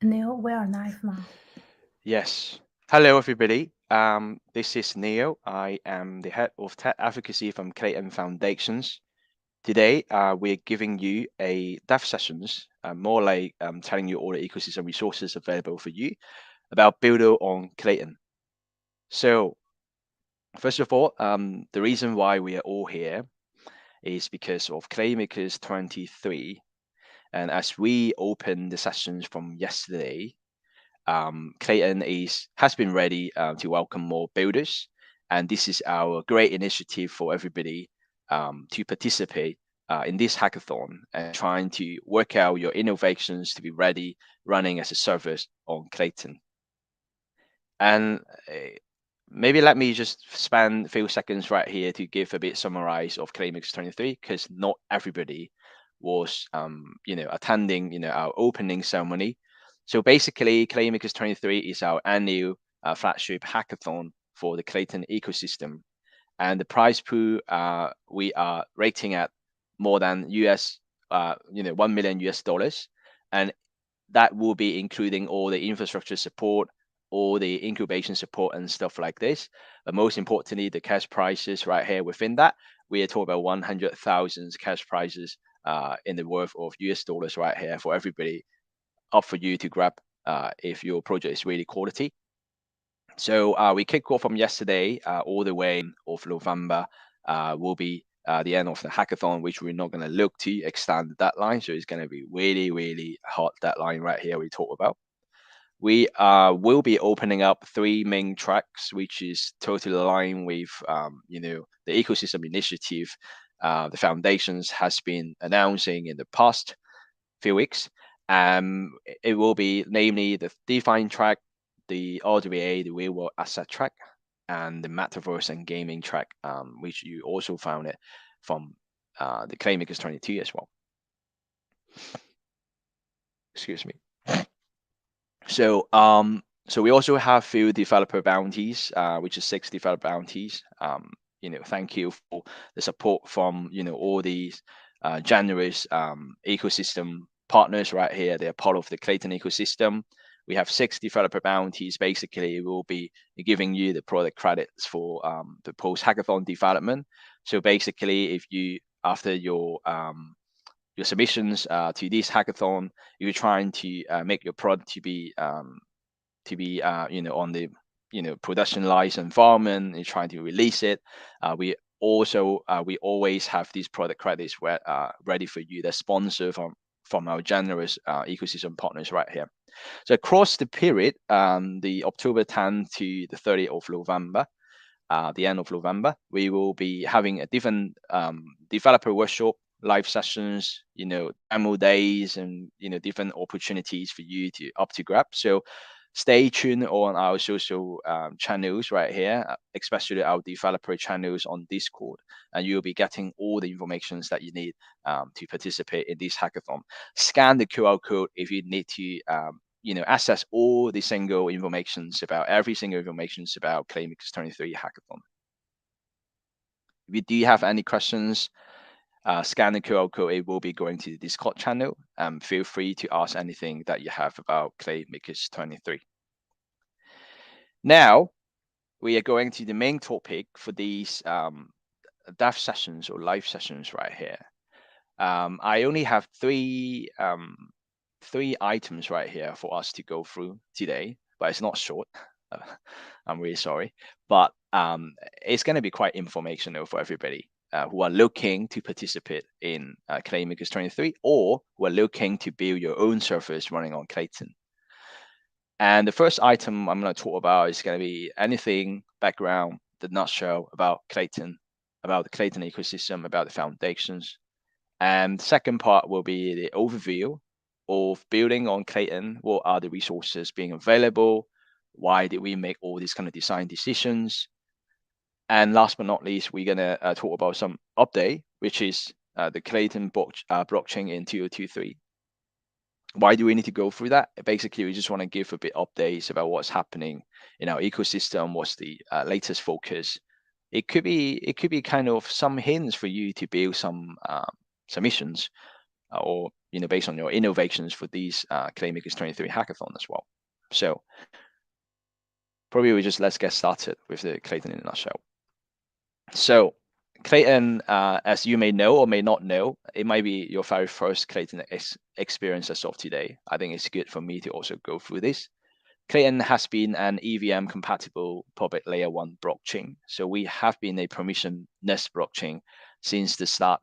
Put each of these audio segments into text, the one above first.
Neil, we are live now. Yes. Hello, everybody. This is Neil. I am the head of tech advocacy from Klaytn Foundations. Today, we're giving you a dev sessions, more like telling you all the ecosystem resources available for you about Buidl on Klaytn. So, first of all, the reason why we are all here is because of Klaymakers 23. And as we open the sessions from yesterday, Klaytn has been ready to welcome more builders, and this is our great initiative for everybody to participate in this hackathon and trying to work out your innovations to be ready running as a service on Klaytn. And maybe let me just spend a few seconds right here to give a bit summarize of Klaymakers 23, because not everybody was attending our opening ceremony. So basically, Klaymakers 23 is our annual flagship hackathon for the Klaytn ecosystem, and the prize pool we are rating at more than US 1 million US dollars, and that will be including all the infrastructure support, all the incubation support and stuff like this. But most importantly, the cash prices right here within that, we are talking about 100,000 cash prizes in the worth of US dollars right here for everybody, up for you to grab if your project is really quality. So we kick off from yesterday all the way of November will be the end of the hackathon, which we're not going to look to extend the deadline. So it's going to be really, really hot deadline right here we talk about. We will be opening up three main tracks, which is totally aligned with the ecosystem initiative the foundations has been announcing in the past few weeks. It will be namely the DeFi track, the RWA, the real world asset track, and the Metaverse and gaming track, which you also found it from the Klaymakers 22 as well. Excuse me. So we also have few developer bounties, which is 6 developer bounties. Thank you for the support from all these generous ecosystem partners right here. They are part of the Klaytn ecosystem. We have 6 developer bounties. Basically, we'll be giving you the product credits for the post hackathon development. So basically, if you after your submissions to this hackathon, you're trying to make your product to be on the productionized environment. You're trying to release it. We always have these product credits ready for you. They're sponsored from our generous ecosystem partners right here. So across the period, the October 10th to the 30th of November, the end of November, we will be having a different developer workshop, live sessions, demo days, and different opportunities for you to grab. So stay tuned on our social channels right here, especially our developer channels on Discord, and you'll be getting all the informations that you need to participate in this hackathon. Scan the QR code if you need to access all the single informations about every single informations about Klaymakers 23 hackathon. If you do have any questions, scan the QR code. It will be going to the Discord channel. Feel free to ask anything that you have about Klaymakers 23. Now, we are going to the main topic for these dev sessions or live sessions right here. I only have three items right here for us to go through today, but it's not short. I'm really sorry, but it's going to be quite informational for everybody who are looking to participate in Klaymakers 23 or who are looking to build your own service running on Klaytn. And the first item I'm going to talk about is going to be anything background, the nutshell about Klaytn, about the Klaytn ecosystem, about the foundations. And the second part will be the overview of building on Klaytn. What are the resources being available? Why did we make all these kind of design decisions? And last but not least, we're going to talk about some update, which is the Klaytn blockchain in 2023. Why do we need to go through that? Basically, we just want to give a bit updates about what's happening in our ecosystem, what's the latest focus. It could be kind of some hints for you to build some submissions or based on your innovations for these Klaymakers 23 hackathon as well. So probably let's get started with the Klaytn in a nutshell. So Klaytn, as you may know or may not know, it might be your very first Klaytn experience as of today. I think it's good for me to also go through this. Klaytn has been an EVM compatible public layer 1 blockchain. So we have been a permissionless blockchain since the start.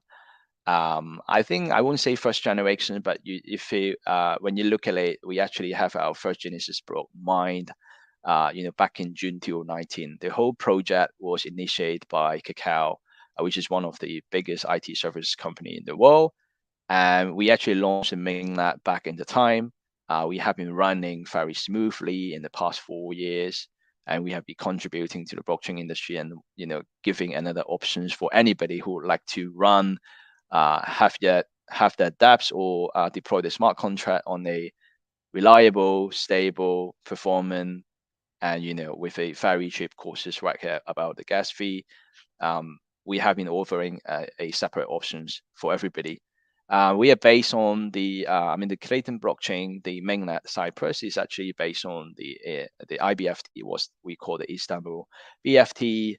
I think I won't say first generation, but when you look at it, we actually have our first Genesis block mined, back in June 2019. The whole project was initiated by Kakao, which is one of the biggest IT service company in the world. And we actually launched the mainnet back in the time. We have been running very smoothly in the past 4 years, and we have been contributing to the blockchain industry and giving another options for anybody who would like to run, have their dApps or deploy the smart contract on a reliable, stable, performant, and with a very cheap courses right here about the gas fee. We have been offering a separate options for everybody. We are based on the Klaytn blockchain. The mainnet Cyprus is actually based on the IBFT, what we call the Istanbul BFT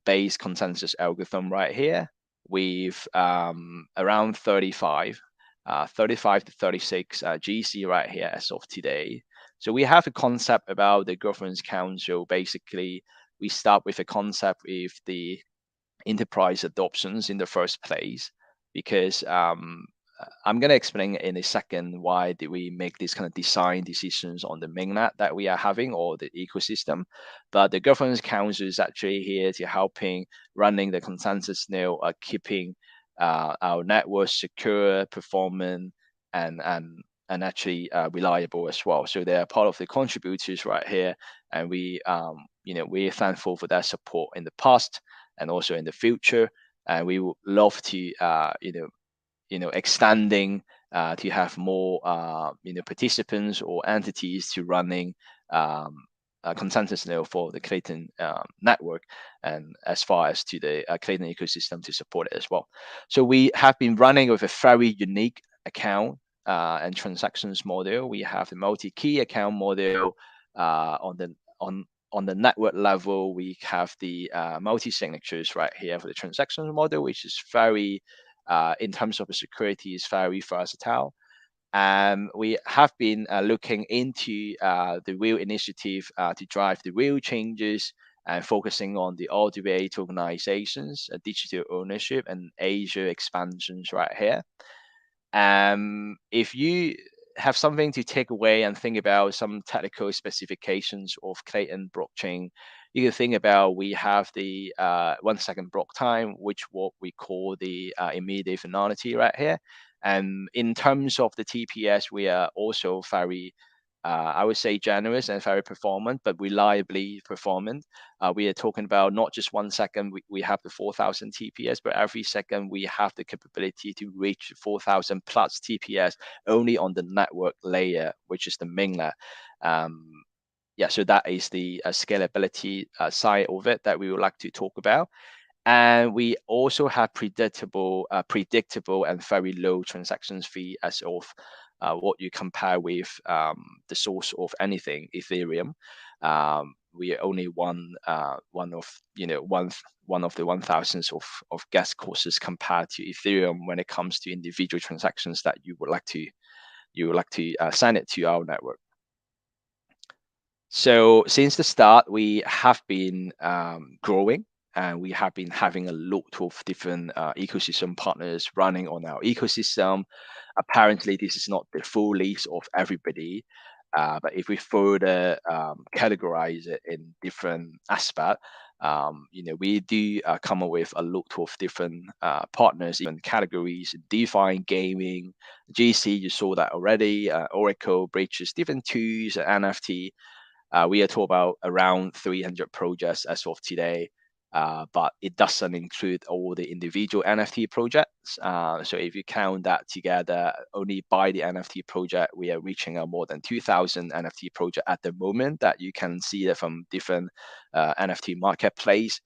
based consensus algorithm right here, with around 35 to 36 GC right here as of today. So we have a concept about the governance council. Basically, we start with a concept with the enterprise adoptions in the first place, because I'm going to explain in a second why did we make these kind of design decisions on the mainnet that we are having, or the ecosystem. But the governance council is actually here to helping running the consensus node, keeping our network secure, performant, and actually reliable as well. So they are part of the contributors right here, and we're thankful for that support in the past and also in the future. And we would love to extending to have more participants or entities to running a consensus node for the Klaytn network, and as far as to the Klaytn ecosystem to support it as well. So we have been running with a very unique account and transactions model. We have the multi-key account model. On the network level, we have the multi-signatures right here for the transactions model, which is very in terms of the security, is very versatile. We have been looking into the real initiative to drive the real changes and focusing on the RWA tokenizations, digital ownership, and Asia expansions right here. If you have something to take away and think about some technical specifications of Klaytn blockchain, you can think about we have the 1 second block time, which what we call the immediate finality right here. And in terms of the TPS, we are also very, I would say, generous and very performant, but reliably performant. We are talking about not just 1 second, we have the 4,000 TPS, but every second we have the capability to reach 4,000 plus TPS only on the network layer, which is the mainnet. So that is the scalability side of it that we would like to talk about. And we also have predictable and very low transactions fee as of what you compare with the source of anything, Ethereum. We are only one of the 1,000s of gas courses compared to Ethereum when it comes to individual transactions that you would like to send it to our network. So since the start, we have been growing, and we have been having a lot of different ecosystem partners running on our ecosystem. Apparently, this is not the full list of everybody, but if we further categorize it in different aspects, we do come up with a lot of different partners, even categories: DeFi, gaming, GC. You saw that already. Oracle, bridges, different tools, NFT. We are talking about around 300 projects as of today, but it doesn't include all the individual NFT projects. So if you count that together, only by the NFT project, we are reaching more than 2,000 NFT projects at the moment that you can see that from different NFT marketplace.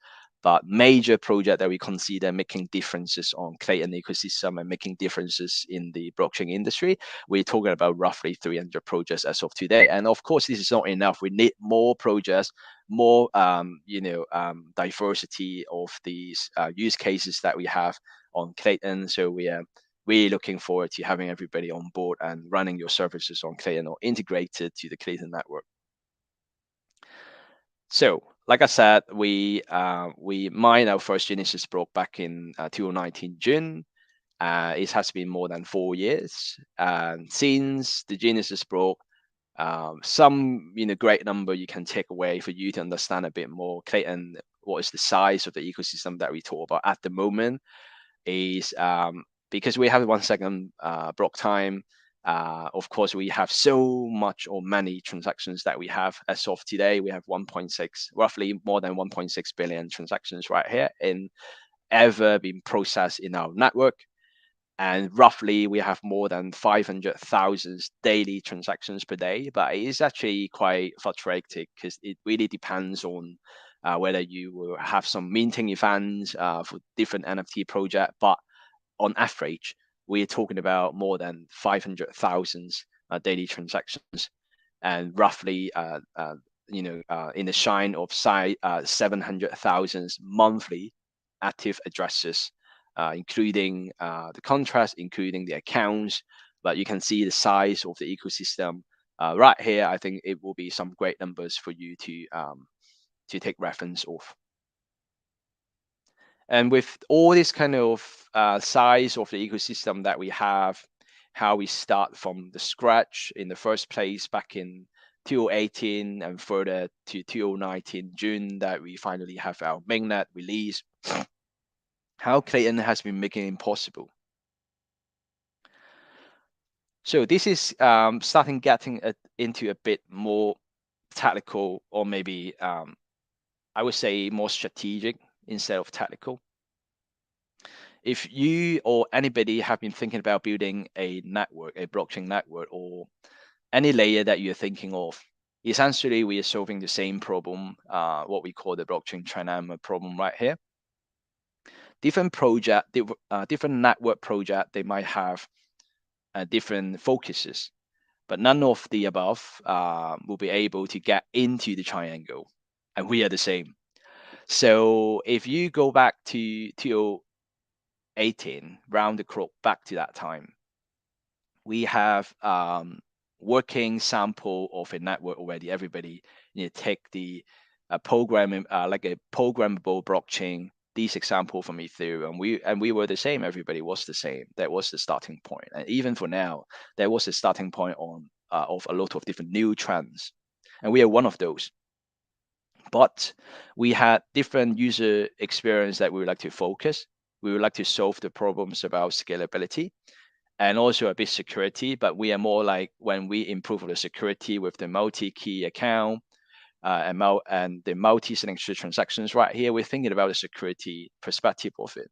But major project that we consider making differences on Klaytn ecosystem and making differences in the blockchain industry, we're talking about roughly 300 projects as of today. And of course, this is not enough. We need more projects, more diversity of these use cases that we have on Klaytn. So we are really looking forward to having everybody on board and running your services on Klaytn or integrated to the Klaytn network. So, like I said, we mined our first Genesis block back in 2019 June. It has been more than 4 years, and since the Genesis block, some great number you can take away for you to understand a bit more Klaytn. What is the size of the ecosystem that we talk about at the moment? Is because we have 1 second block time. Of course, we have so much or many transactions that we have as of today. We have 1.6, roughly more than 1.6 billion transactions right here in ever been processed in our network. And roughly we have more than 500,000 daily transactions per day. But it is actually quite fluctuating because it really depends on whether you will have some minting events for different NFT project. But on average, we're talking about more than 500,000 daily transactions, and roughly, in the shine of 700,000 monthly active addresses, including the contracts, including the accounts. But you can see the size of the ecosystem right here. I think it will be some great numbers for you to take reference of. And with all this kind of size of the ecosystem that we have, how we start from the scratch in the first place back in 2018 and further to 2019 June that we finally have our mainnet release, how Klaytn has been making it possible. So this is starting getting into a bit more technical, or maybe I would say more strategic instead of technical. If you or anybody have been thinking about building a network, a blockchain network, or any layer that you're thinking of, essentially we are solving the same problem, what we call the blockchain trilemma problem right here. Different project, different network project, they might have different focuses, but none of the above will be able to get into the triangle, and we are the same. So if you go back to 2018, round the clock back to that time, we have working sample of a network already. Everybody take the programming, like a programmable blockchain, these example from Ethereum, and we were the same. Everybody was the same. That was the starting point, and even for now, there was a starting point on of a lot of different new trends, and we are one of those. But we had different user experience that we would like to focus. We would like to solve the problems about scalability and also a bit security. But we are more like when we improve the security with the multi-key account and the multi-signature transactions right here, we're thinking about the security perspective of it.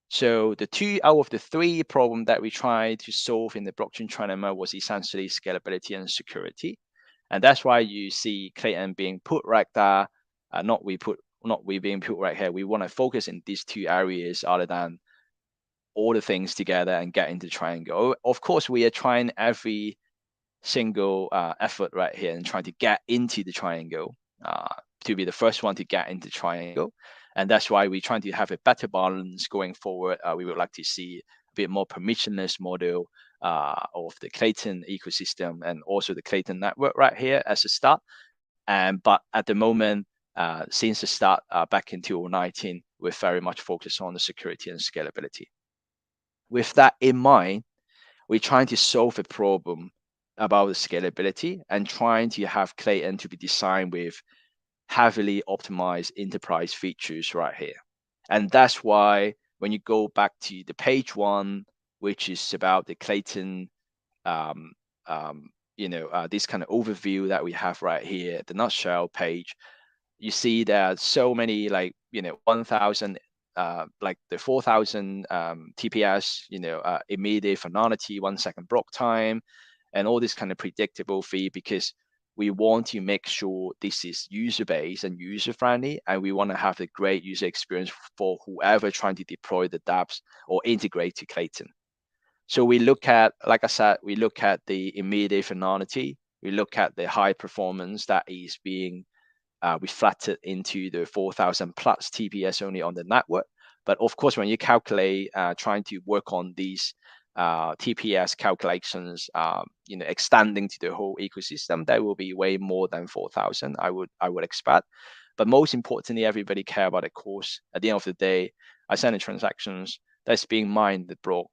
So the 2 out of the 3 problem that we tried to solve in the blockchain trilemma was essentially scalability and security. And that's why you see Klaytn being put right there, not we being put right here. We want to focus in these 2 areas other than all the things together and get into triangle. Of course, we are trying every single effort right here and trying to get into the triangle, to be the first one to get into triangle. And that's why we're trying to have a better balance going forward. We would like to see a bit more permissionless model of the Klaytn ecosystem and also the Klaytn network right here as a start. But at the moment, since the start back in 2019, we're very much focused on the security and scalability. With that in mind, we're trying to solve a problem about the scalability and trying to have Klaytn to be designed with heavily optimized enterprise features right here. And that's why when you go back to the page 1, which is about the Klaytn, this kind of overview that we have right here, the nutshell page, you see there are so many 1,000, like the 4,000 TPS, immediate finality, 1 second block time, and all this kind of predictable fee, because we want to make sure this is user-based and user-friendly, and we want to have a great user experience for whoever trying to deploy the dApps or integrate to Klaytn. So we look at, like I said, we look at the immediate finality. We look at the high performance that is being reflected into the 4,000 plus TPS only on the network. But of course, when you calculate, trying to work on these TPS calculations, extending to the whole ecosystem, that will be way more than 4,000. I would expect. But most importantly, everybody care about the cost. At the end of the day, I send the transactions that's being mined, the block,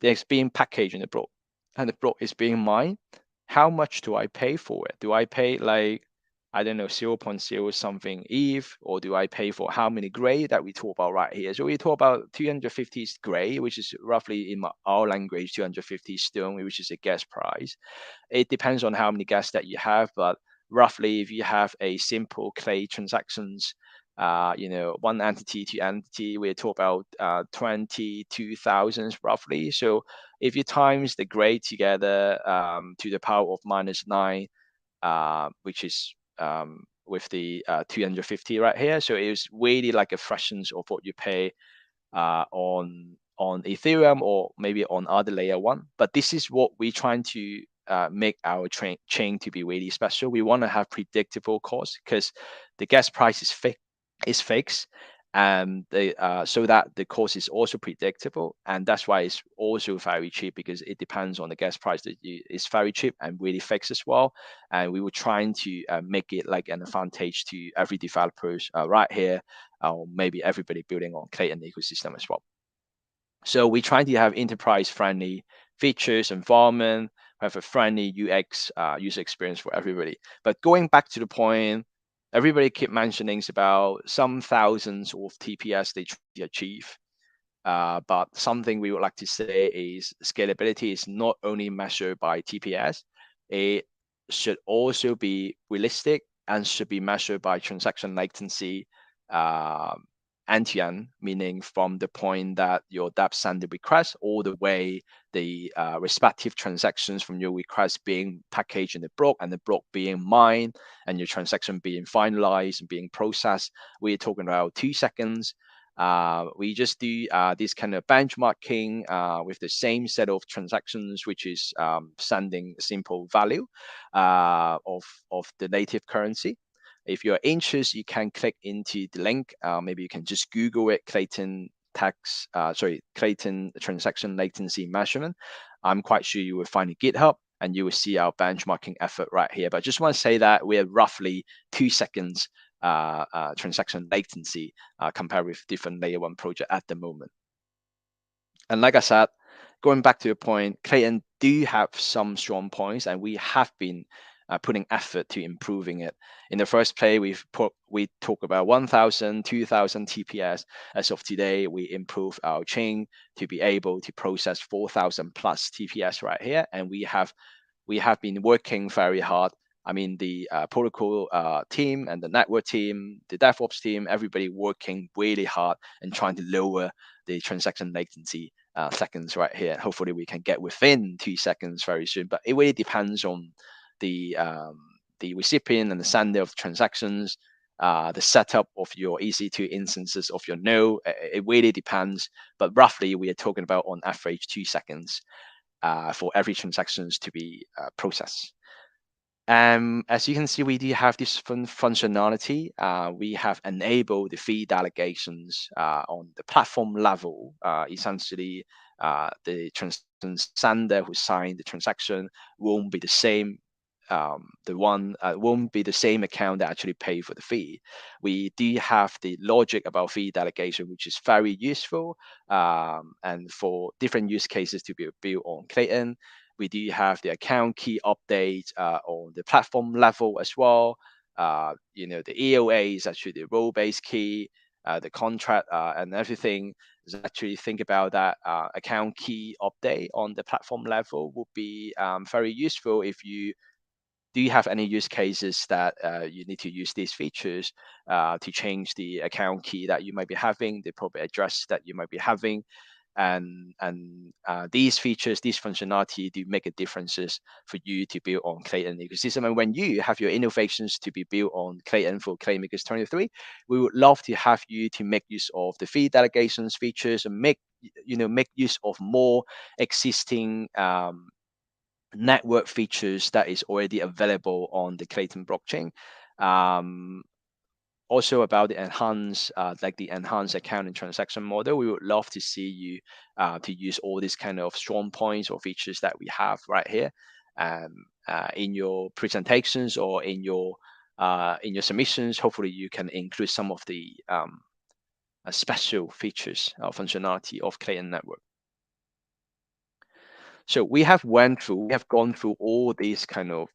that's being packaged in the block, and the block is being mined. How much do I pay for it? Do I pay like, I don't know, 0.0 something ETH, or do I pay for how many gray that we talk about right here? So we talk about 250 gray, which is roughly in our language 250 stone, which is a gas price. It depends on how many gas that you have, but roughly if you have a simple clay transactions, one entity to entity, we talk about 22,000 roughly. So if you times the gray together to the power of -9, which is with the 250 right here. So it was really like a fraction of what you pay on Ethereum or maybe on other layer one. But this is what we're trying to make our chain to be really special. We want to have predictable costs because the gas price is fixed, and so that the cost is also predictable, and that's why it's also very cheap, because it depends on the gas price that it's very cheap and really fixed as well. And we were trying to make it like an advantage to every developers right here, or maybe everybody building on Klaytn ecosystem as well. So we try to have enterprise friendly features, environment, have a friendly UX user experience for everybody. But going back to the point, everybody keep mentioning about some thousands of TPS they try to achieve. But something we would like to say is scalability is not only measured by TPS, it should also be realistic and should be measured by transaction latency end-to-end, meaning from the point that your dApp send the request all the way the respective transactions from your request being packaged in the block, and the block being mined, and your transaction being finalized and being processed. We're talking about 2 seconds. We just do this kind of benchmarking with the same set of transactions, which is sending a simple value of the native currency. If you're interested, you can click into the link. Maybe you can just Google it, Klaytn Klaytn transaction latency measurement. I'm quite sure you will find a GitHub and you will see our benchmarking effort right here. But I just want to say that we're roughly 2 seconds transaction latency compared with different layer one project at the moment. And like I said, going back to your point, Klaytn do have some strong points, and we have been putting effort to improving it. In the first play, we talk about 1,000, 2,000 TPS. As of today, we improve our chain to be able to process 4,000 plus TPS right here, and we have been working very hard. I mean, the protocol team and the network team, the DevOps team, everybody working really hard and trying to lower the transaction latency seconds right here. Hopefully, we can get within 2 seconds very soon. But it really depends on the recipient and the sender of transactions, the setup of your EC2 instances of your node. It really depends. But roughly, we are talking about on average 2 seconds for every transactions to be processed. As you can see, we do have this functionality. We have enabled the fee delegations on the platform level. Essentially, the sender who signed the transaction won't be the same. Won't be the same account that actually pay for the fee. We do have the logic about fee delegation, which is very useful, and for different use cases to be built on Klaytn. We do have the account key update on the platform level as well. The EOA is actually the role-based key, the contract and everything. Is actually think about that account key update on the platform level would be very useful if you do you have any use cases that you need to use these features to change the account key that you might be having, the proper address that you might be having. and these features, these functionality do make a differences for you to build on Klaytn ecosystem. And when you have your innovations to be built on Klaytn for Klaymakers 23, we would love to have you to make use of the fee delegations features and make use of more existing network features that is already available on the Klaytn blockchain. Also about the enhanced account and transaction model, we would love to see you to use all these kind of strong points or features that we have right here in your presentations or in your submissions. Hopefully you can include some of the special features or functionality of Klaytn network. So we have gone through all these kind of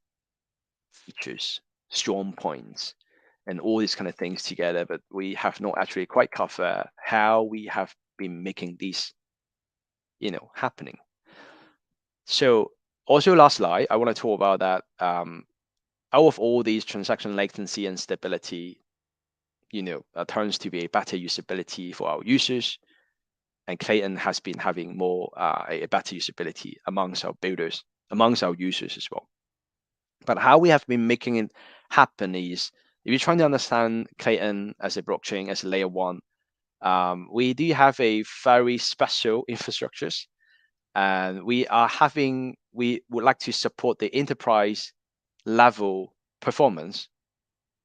features, strong points, and all these kind of things together, but we have not actually quite covered how we have been making these, happening. So also last slide, I want to talk about that. Out of all these transaction latency and stability, turns to be a better usability for our users. And Klaytn has been having more a better usability amongst our builders, amongst our users as well. But how we have been making it happen is, if you're trying to understand Klaytn as a blockchain, as a layer one, we do have a very special infrastructures, and we would like to support the enterprise level performance.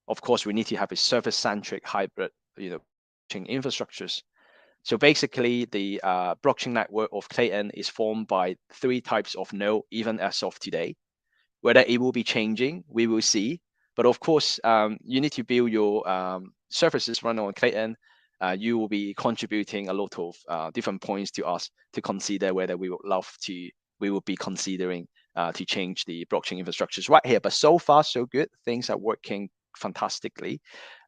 Of course, we need to have a server-centric hybrid, chain infrastructures. So basically, the blockchain network of Klaytn is formed by 3 types of node, even as of today. Whether it will be changing, we will see. But of course, you need to build your services run on Klaytn. You will be contributing a lot of different points to us to consider whether we will be considering to change the blockchain infrastructures right here. But so far, so good. Things are working fantastically,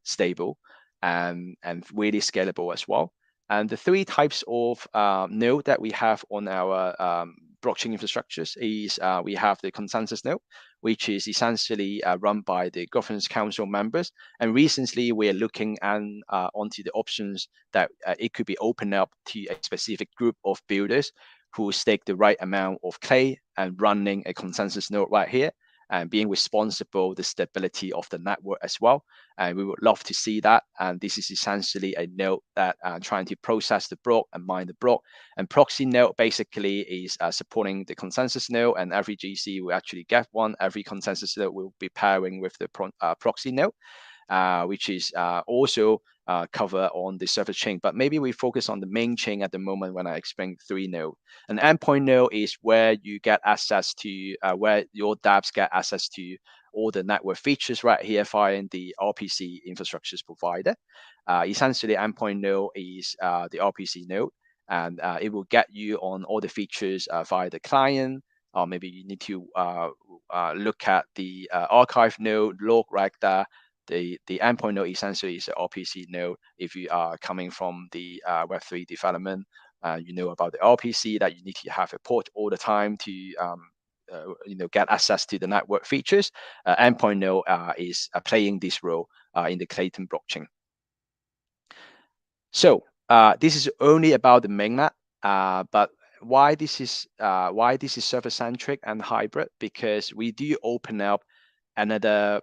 stable, and really scalable as well. And the 3 types of node that we have on our blockchain infrastructures is we have the consensus node, which is essentially run by the governance council members. And recently, we are looking onto the options that it could be opened up to a specific group of builders who stake the right amount of Clay and running a consensus node right here, and being responsible the stability of the network as well. And we would love to see that. And this is essentially a node that trying to process the block and mine the block. And proxy node basically is supporting the consensus node, and every GC will actually get one. Every consensus node will be pairing with the proxy node, which is also cover on the surface chain. But maybe we focus on the main chain at the moment when I explain 3 node. An endpoint node is where you get access to, where your dApps get access to all the network features right here via the RPC infrastructures provider. Essentially, endpoint node is the RPC node, and it will get you on all the features via the client. Or maybe you need to look at the archive node, log right there. The endpoint node essentially is an RPC node. If you are coming from the Web3 development, you know about the RPC, that you need to have a port all the time to get access to the network features. Endpoint node is playing this role in the Klaytn blockchain. So this is only about the mainnet, but why this is server centric and hybrid? Because we do open up another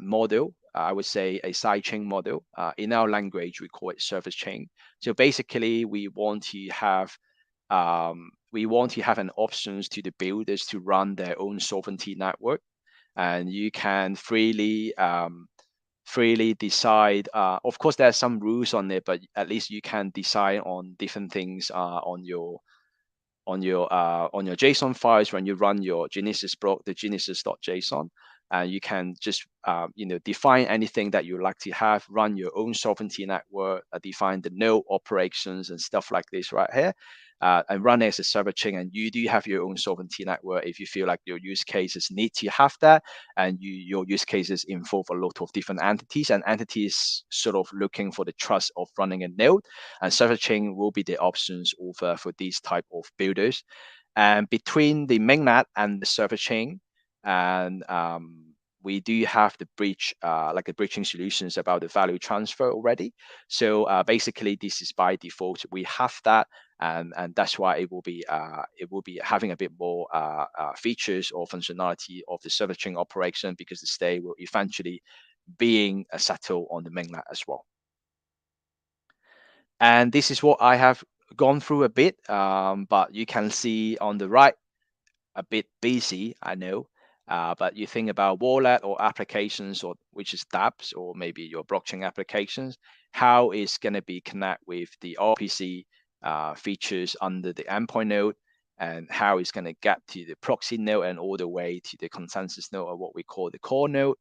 model. I would say a sidechain model. In our language, we call it service chain. So basically, we want to have an options to the builders to run their own sovereignty network, and you can freely decide. Of course, there are some rules on it, but at least you can decide on different things on your JSON files when you run your Genesis block, the genesis.json. You can just define anything that you like to have, run your own sovereignty network, define the node operations and stuff like this right here, and run it as a server chain. And you do have your own sovereignty network if you feel like your use cases need to have that, and your use cases involve a lot of different entities, and entities sort of looking for the trust of running a node. And server chain will be the options over for these type of builders. And between the mainnet and the server chain, and we do have the bridge, like the bridging solutions about the value transfer already. So basically, this is by default. We have that, and that's why it will be having a bit more features or functionality of the server chain operation, because the state will eventually being settled on the mainnet as well. And this is what I have gone through a bit, but you can see on the right, a bit busy, I know. But you think about wallet or applications, or which is dApps, or maybe your blockchain applications, how it's going to be connect with the RPC features under the endpoint node, and how it's going to get to the proxy node and all the way to the consensus node, or what we call the core node,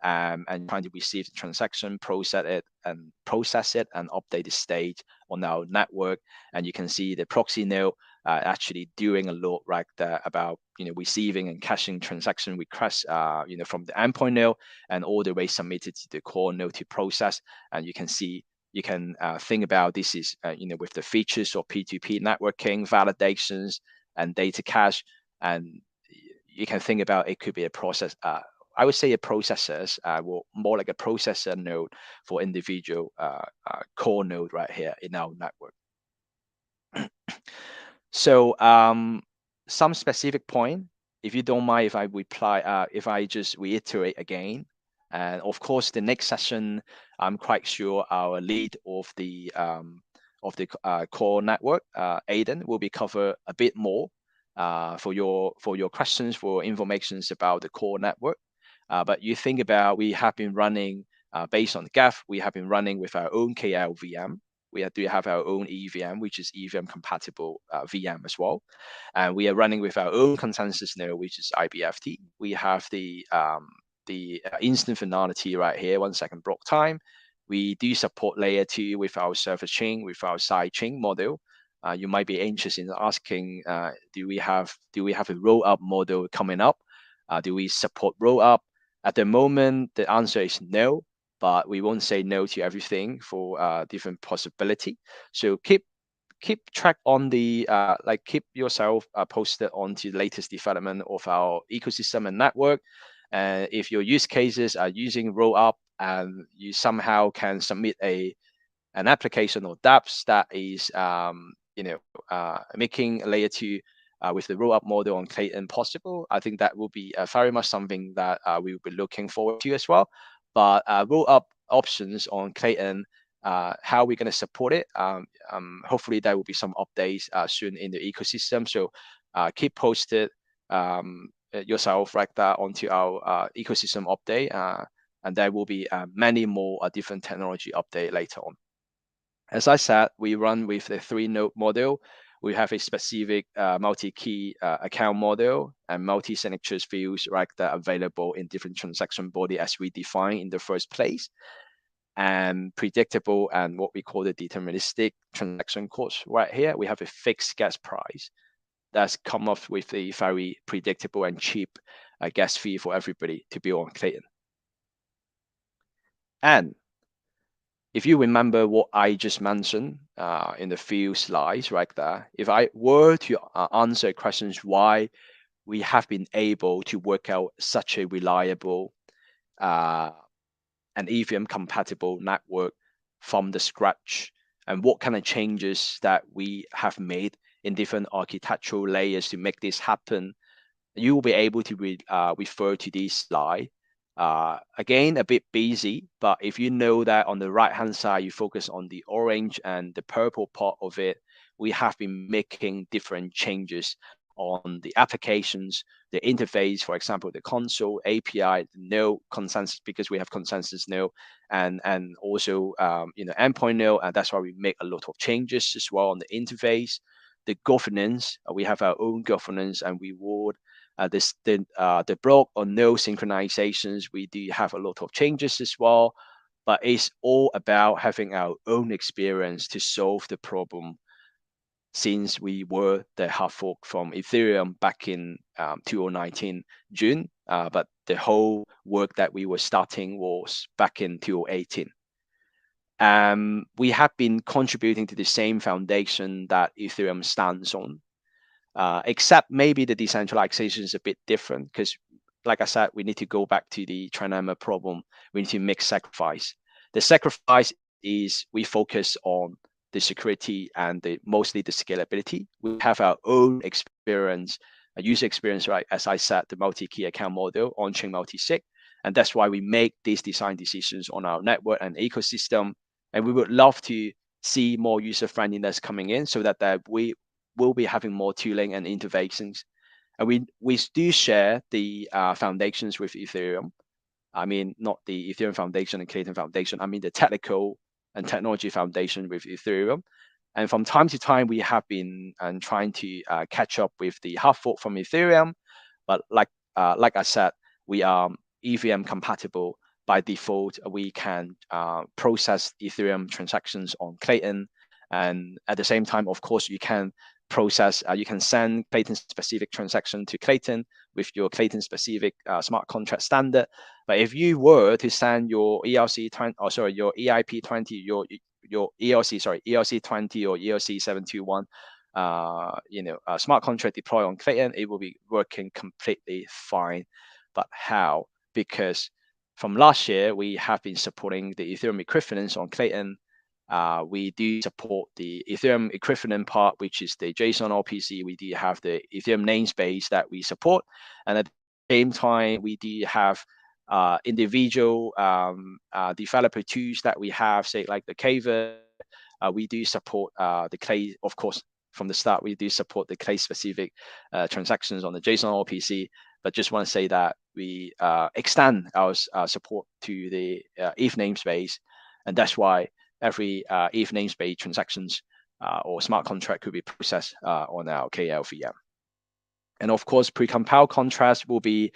and trying to receive the transaction, process it, and update the state on our network. And you can see the proxy node actually doing a lot right there about receiving and caching transaction requests from the endpoint node, and all the way submitted to the core node to process. And you can see, you can think about this is with the features of P2P networking, validations, and data cache. And you can think about it could be a process. I would say a processors, more like a processor node for individual core node right here in our network. So some specific point, if you don't mind, if I reply, if I just reiterate again. And of course, the next session, I'm quite sure our lead of the core network, Aiden, will be cover a bit more for your questions, for informations about the core network. But you think about, we have been running based on the GAF, we have been running with our own KL VM. We do have our own EVM, which is EVM compatible VM as well. And we are running with our own consensus node, which is IBFT. We have the instant finality right here, 1 second block time. We do support layer 2 with our server chain, with our side chain model. You might be interested in asking, do we have a roll up model coming up? Do we support roll up? At the moment, the answer is no, but we won't say no to everything for different possibility. So keep track on the keep yourself posted on to the latest development of our ecosystem and network. And if your use cases are using roll up, and you somehow can submit an application or dApps that is making a layer 2 with the roll up model on Klaytn possible, I think that will be very much something that we will be looking forward to as well. But roll up options on Klaytn, how we're going to support it, hopefully there will be some updates soon in the ecosystem. So keep posted yourself right there onto our ecosystem update, and there will be many more different technology update later on. As I said, we run with the 3-node model. We have a specific multi-key account model and multi-signatures fields right there available in different transaction body as we define in the first place. And predictable and what we call the deterministic transaction cost right here. We have a fixed gas price that's come up with a very predictable and cheap gas fee for everybody to be on Klaytn. And if you remember what I just mentioned in the few slides right there, if I were to answer questions why we have been able to work out such a reliable and EVM compatible network from the scratch, and what kind of changes that we have made in different architectural layers to make this happen, you will be able to refer to this slide. Again, a bit busy, but if you know that on the right hand side, you focus on the orange and the purple part of it, we have been making different changes on the applications, the interface, for example, the console, API, node consensus, because we have consensus node, and also endpoint node, and that's why we make a lot of changes as well on the interface. The governance, we have our own governance and reward. The block or node synchronizations, we do have a lot of changes as well, but it's all about having our own experience to solve the problem, since we were the hard fork from Ethereum back in 2019 June, but the whole work that we were starting was back in 2018. We have been contributing to the same foundation that Ethereum stands on, except maybe the decentralization is a bit different, because like I said, we need to go back to the trilemma problem. We need to make sacrifice. The sacrifice is we focus on the security and mostly the scalability. We have our own experience, user experience, right? As I said, the multi-key account model, on-chain multi-sig. And that's why we make these design decisions on our network and ecosystem. And we would love to see more user friendliness coming in so that we will be having more tooling and interventions. And we do share the foundations with Ethereum. I mean, not the Ethereum Foundation and Klaytn Foundation. I mean, the technical and technology foundation with Ethereum. And from time to time, we have been trying to catch up with the hard fork from Ethereum. But like I said, we are EVM compatible by default. We can process Ethereum transactions on Klaytn. And at the same time, of course, you can process, you can send Klaytn specific transaction to Klaytn with your Klaytn specific smart contract standard. But if you were to send your ERC20, or sorry, your EIP20, your ERC, sorry, ERC20 or ERC721, smart contract deploy on Klaytn, it will be working completely fine. But how? Because from last year, we have been supporting the Ethereum equivalence on Klaytn. We do support the Ethereum equivalent part, which is the JSON RPC. We do have the Ethereum namespace that we support. And at the same time, we do have individual developer tools that we have, say like the Caver. We do support the Clay, of course, from the start, we do support the Clay specific transactions on the JSON RPC. But just want to say that we extend our support to the ETH namespace. And that's why every ETH namespace transactions or smart contract could be processed on our KLVM. And of course, precompiled contrast will be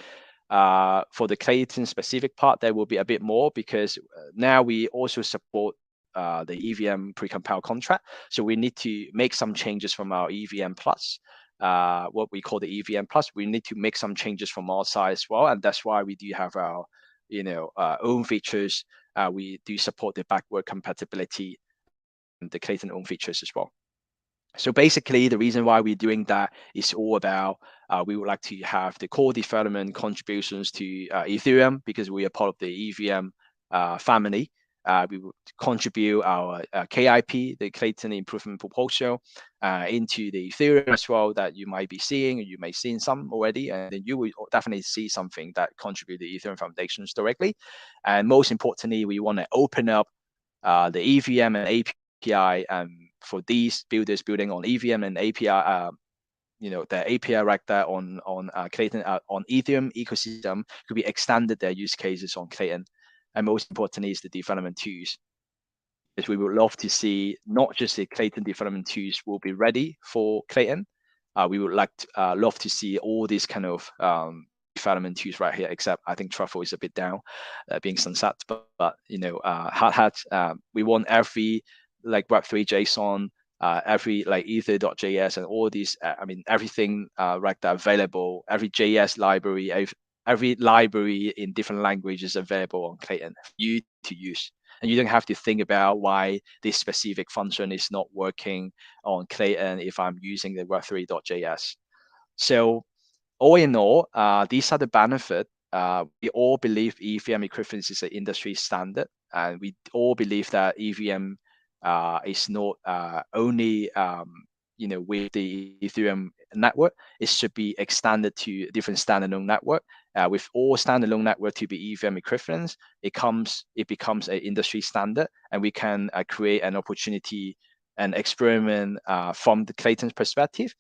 for the Klaytn specific part, there will be a bit more because now we also support the EVM precompiled contract. So we need to make some changes from our EVM Plus, what we call the EVM Plus. We need to make some changes from our side as well. And that's why we do have our own features. We do support the backward compatibility and the Klaytn own features as well. So basically, the reason why we're doing that is all about we would like to have the core development contributions to Ethereum because we are part of the EVM family. We would contribute our KIP, the Klaytn Improvement Proposal, into the Ethereum as well that you might be seeing. You may have seen some already, and then you will definitely see something that contribute to the Ethereum foundations directly. And most importantly, we want to open up the EVM and API for these builders building on EVM and API. The API right there on Klaytn on Ethereum ecosystem could be extended their use cases on Klaytn. And most importantly is the development tools. Because we would love to see not just the Klaytn development tools will be ready for Klaytn. We would love to see all these kind of development tools right here, except I think Truffle is a bit down, being sunset. But Hard Hat, we want every like Web3 JSON, every like ether.js and all these, everything right there available, every JS library, every library in different languages available on Klaytn for you to use. And you don't have to think about why this specific function is not working on Klaytn if I'm using the web3.js. So all in all, these are the benefits. We all believe EVM equivalence is an industry standard. And we all believe that EVM is not only with the Ethereum network, it should be extended to different standalone network. With all standalone network to be EVM equivalence, it becomes an industry standard, and we can create an opportunity and experiment from the Klaytn's perspective.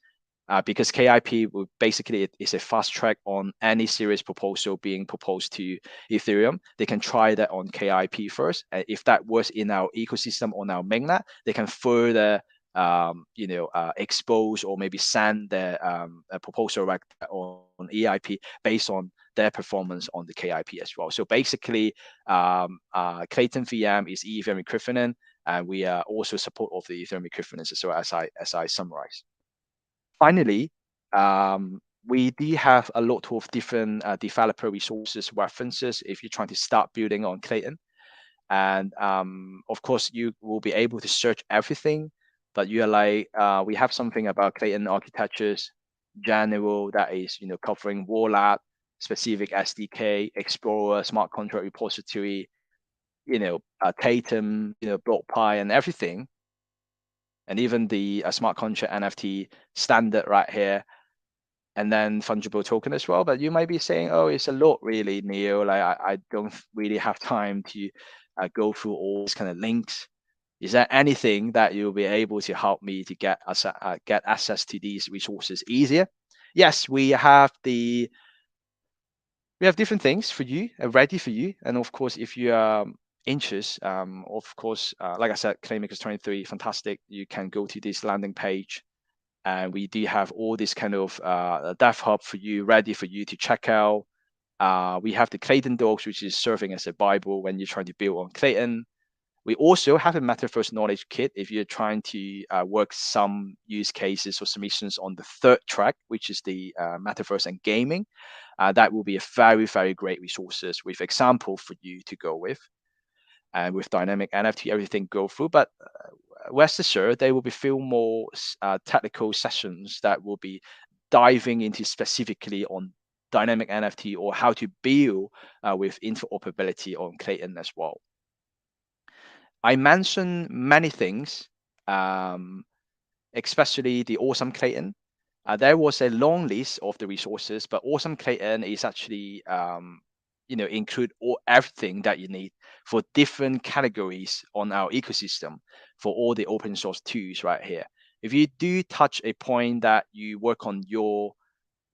Because KIP will basically is a fast track on any serious proposal being proposed to Ethereum. They can try that on KIP first. If that works in our ecosystem on our mainnet, they can further expose or maybe send their proposal right on EIP based on their performance on the KIP as well. So basically, Klaytn VM is EVM equivalent, and we are also support of the Ethereum equivalence as well, as I summarize. Finally, we do have a lot of different developer resources references if you're trying to start building on Klaytn. And of course, you will be able to search everything, but you're like, we have something about Klaytn architectures general that is, covering Wallet, specific SDK, Explorer, smart contract repository, Tatum, BlockPy and everything. and even the smart contract NFT standard right here, and then fungible token as well. But you might be saying, oh, it's a lot really, Neo. Like I don't really have time to go through all these kind of links. Is there anything that you'll be able to help me to get access to these resources easier? Yes, we have different things for you, ready for you. And of course, if you are interested, of course, like I said, Klaymakers 23, fantastic. You can go to this landing page, and we do have all this kind of dev hub for you, ready for you to check out. We have the Klaytn docs, which is serving as a Bible when you're trying to build on Klaytn. We also have a Metaverse knowledge kit if you're trying to work some use cases or submissions on the third track, which is the Metaverse and gaming. That will be a very, very great resources with example for you to go with. And with dynamic NFT, everything go through. But rest assured, there will be few more technical sessions that will be diving into specifically on dynamic NFT or how to build with interoperability on Klaytn as well. I mentioned many things, especially the awesome Klaytn. There was a long list of the resources, but awesome Klaytn is actually include everything that you need for different categories on our ecosystem for all the open source tools right here. If you do touch a point that you work on your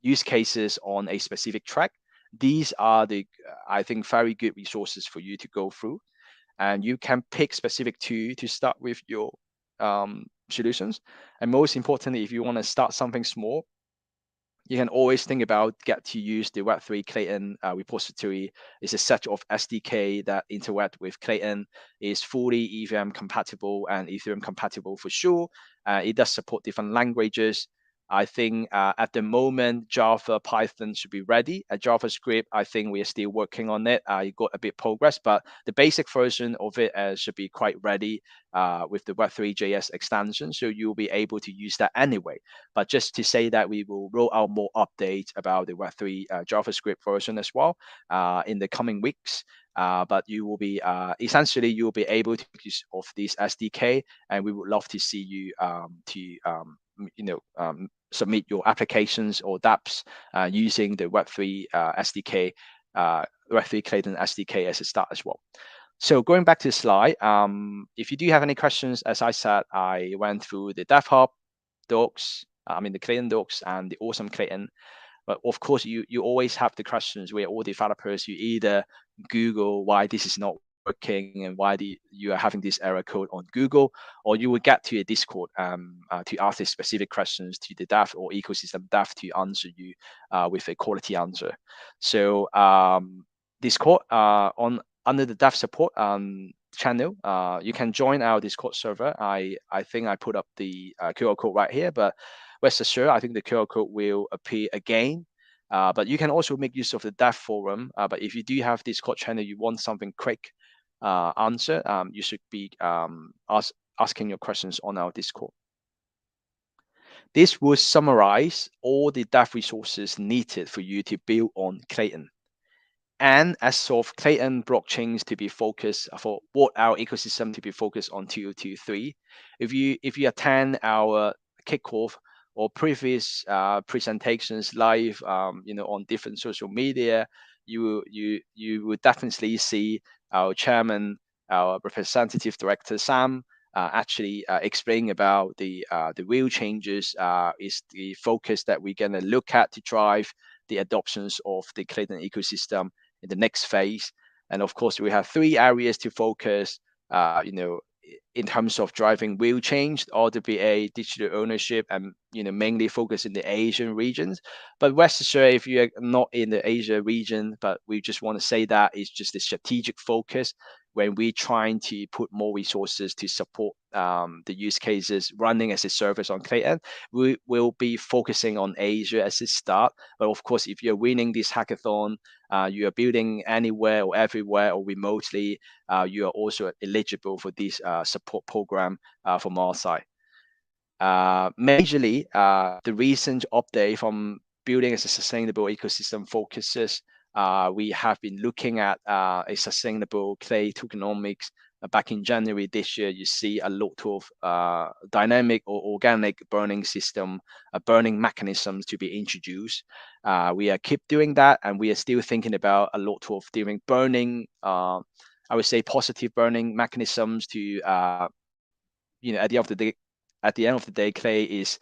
use cases on a specific track, these are the I think very good resources for you to go through, and you can pick specific to start with your solutions. And most importantly, if you want to start something small, you can always think about get to use the Web3 Klaytn repository. It's a set of SDK that interact with Klaytn, is fully EVM compatible and Ethereum compatible for sure. It does support different languages. I think at the moment, Java, Python should be ready. JavaScript, I think we are still working on it. It got a bit progress, but the basic version of it should be quite ready with the Web3.js extension. So you'll be able to use that anyway. But just to say that we will roll out more updates about the Web3 JavaScript version as well in the coming weeks. But you will be essentially you will be able to use of this SDK, and we would love to see you submit your applications or dApps using the Web3 SDK, Web3 Klaytn SDK as a start as well. So going back to the slide, if you do have any questions, as I said, I went through the Dev Hub docs, the Klaytn docs and the awesome Klaytn. But of course, you always have the questions where all developers, you either Google why this is not working and why you are having this error code on Google, or you will get to a Discord to ask the specific questions to the dev or ecosystem dev to answer you with a quality answer. So Discord under the dev support channel, you can join our Discord server. I think I put up the QR code right here, but rest assured, I think the QR code will appear again. But you can also make use of the dev forum. But if you do have Discord channel, you want something quick answer, you should be asking your questions on our Discord. This will summarize all the dev resources needed for you to build on Klaytn. And as of Klaytn blockchains to be focused for what our ecosystem to be focused on 2023. If you attend our kickoff or previous presentations live, on different social media, you would definitely see our chairman, our representative director Sam, actually explaining about the real changes is the focus that we're gonna look at to drive the adoptions of the Klaytn ecosystem in the next phase. And of course, we have 3 areas to focus, in terms of driving real change, RWA, digital ownership, and mainly focus in the Asian regions. But rest assured, if you're not in the Asia region, but we just want to say that it's just a strategic focus when we're trying to put more resources to support the use cases running as a service on Klaytn, we will be focusing on Asia as a start. But of course, if you're winning this hackathon, you are building anywhere or everywhere or remotely, you are also eligible for this support program from our side. Majorly, the recent update from building as a sustainable ecosystem focuses, we have been looking at a sustainable Clay tokenomics back in January this year, you see a lot of dynamic or organic burning system, burning mechanisms to be introduced. We are keep doing that, and we are still thinking about a lot of different burning, I would say positive burning mechanisms to, at the end of the day, Clay is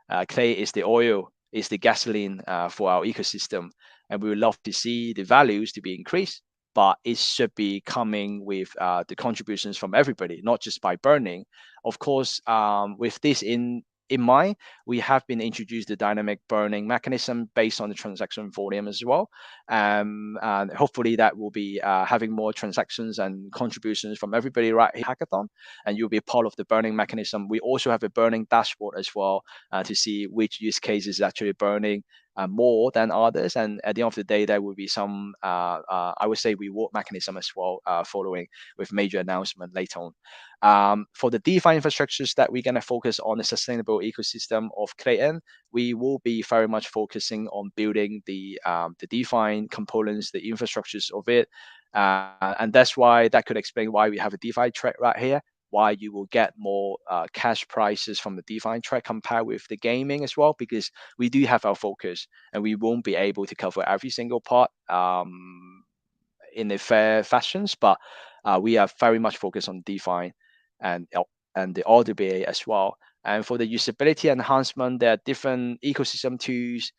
the oil, is the gasoline for our ecosystem, and we would love to see the values to be increased. But it should be coming with the contributions from everybody, not just by burning. Of course, with this in mind, we have been introduced the dynamic burning mechanism based on the transaction volume as well. And hopefully that will be having more transactions and contributions from everybody right here at Hackathon, and you'll be part of the burning mechanism. We also have a burning dashboard as well to see which use cases is actually burning more than others. And at the end of the day, there will be some, I would say, reward mechanism as well following with major announcement later on. For the DeFi infrastructures that we're going to focus on the sustainable ecosystem of Klaytn, we will be very much focusing on building the DeFi components, the infrastructures of it. And that's why that could explain why we have a DeFi track right here, why you will get more cash prices from the DeFi track compared with the gaming as well, because we do have our focus and we won't be able to cover every single part in a fair fashions, but we are very much focused on DeFi and the RWA as well. And for the usability enhancement, there are different ecosystem tools.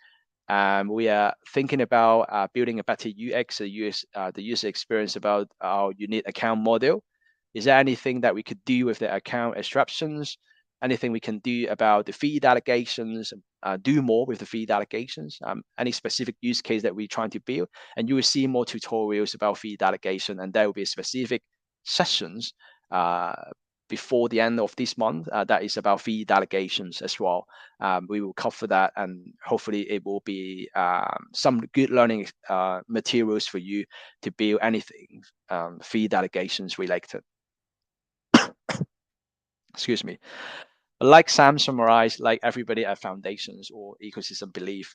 We are thinking about building a better UX, the user experience about our unique account model. Is there anything that we could do with the account extractions? Anything we can do about the fee delegations? Do more with the fee delegations? Any specific use case that we're trying to build? And you will see more tutorials about fee delegation, and there will be specific sessions before the end of this month that is about fee delegations as well. We will cover that, and hopefully it will be some good learning materials for you to build anything fee delegations related. Excuse me. Like Sam summarized, like everybody at foundations or ecosystem belief,